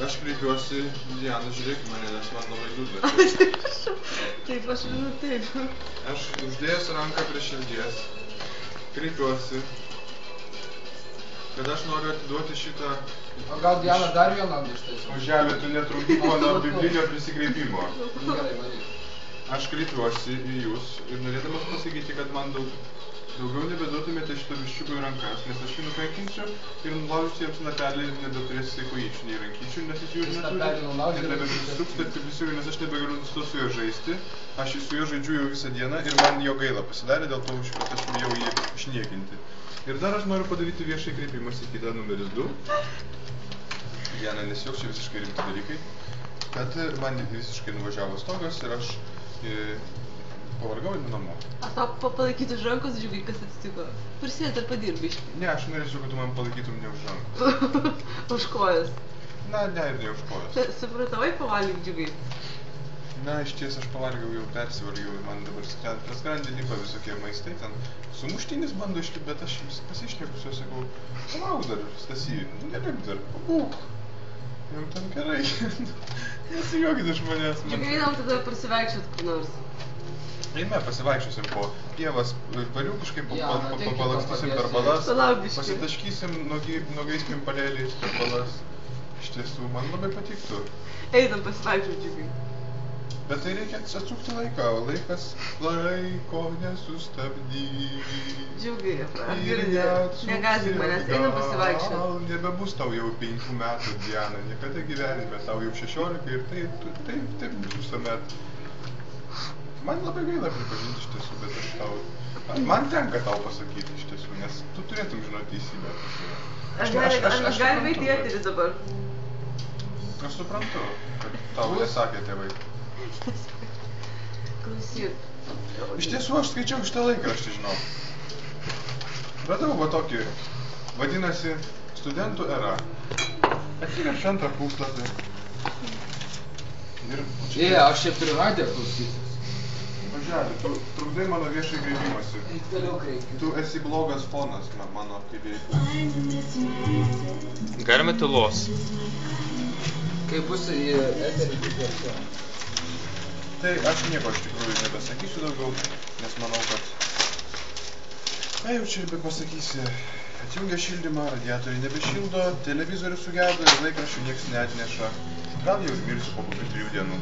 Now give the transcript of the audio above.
Aš kreipiuosi Diana, žiūrėk mane, nes man labai liūdna. Taip, aš žinau, taip. Aš uždėjęs ranką prie širdies, kreipiuosi, kad aš noriu atiduoti šitą... O gal Diana dar vieną ištaisiu? Oželė, tu netrukdyk mano biblinio prisikreipimo. Gerai, varyk. Aš kreipiuosi į jūs ir norėdamas pasakyti, kad man daugiau nebeduotumėte šito viščiuko į rankas, nes aš jį nukankinsiu ir nulaužysiu jiems snapelį ir nebeturėsiu sai kojyčių nei rankyčių, nes jis jų ir neturi. Ir nebeprisisuks, taip kaip visi, nes aš nebegalu nustot su juo žaisti. Aš su juo žaidžiu jau visą dieną ir man jo gaila pasidarė, dėl to kad aš bijau jį išniekinti. Ir dar aš noriu padaryti viešai kreipimąsi į kitą numeris 2. Diana, nesijauk, čia visiškai rimti dalykai. Kad man visiškai nuvažiavo stogas ir aš pavargau ir namo. Aš tau palaikytų už rankos, žiūrėk, kas atsitiko. Prisėd ar padirbi iš... Ne, aš norėčiau, kad tu man palaikytum ne už rankos. Už kojas. Na, ne, ir ne už kojas. Supratau, pavalgyk, džiugai. Na, iš ties aš pavalgiau, jau persivalgiau ir man dabar praskrandį lipa visokie maistai, ten sumuštinis bando išlipti, bet aš pasišneku su juo, sakau, palauk dar, Stasy, nelip dar, pabūk. Jau ten gerai, nesijuokit iš manęs. Džiugai, einam tada prasivaikščiot kur nors. Eime, pasivaikščiosim po pievas, pariukiškai palakstysim per balas, pasitaškysim nuogais pimpalėliais per balas. Iš tiesų, man labai patiktų. Einam pasivaikščiot, Džiugai. Bet tai reikia atsukti laiką, o laikas laiko nesustabdys. Džiugai, girdi, negąsdink manęs, einam pasivaikščiot. Gal nebebus tau jau 5 metų, Diana, niekada gyvenime, tau jau 16 ir taip bus visuomet. Man labai gaila pripažinti iš tiesų, bet aš tau... Man tenka tau pasakyti iš tiesų, nes tu turėtum žinoti teisybę. Aš galime eiti į eterį dabar. Aš suprantu, kad tau nesakė tėvai. Klausyk. Iš tiesų, aš skaičiau šitą laikraštį, žinau. Radau va tokį, vadinasi, Studentų era. Atsiverčiu antrą puslapį. Aš čia turiu radiją klausytis. Važiuoju, tu trukdai mano viešai kreipimąsi. Toliau kreipkiu. Tu esi blogas fonas mano kairėje. Galime tylos. Kai bus į eterį, tai Tai aš nieko iš tikrųjų nebesakysiu daugiau, nes manau, kad... Ką jau čia bepasakysi? Atjungia šildymą, radiatoriai nebešildo, televizorius sugedo ir laikraščių nieks neatneša. Gal jau mirsiu po kokių 3 dienų.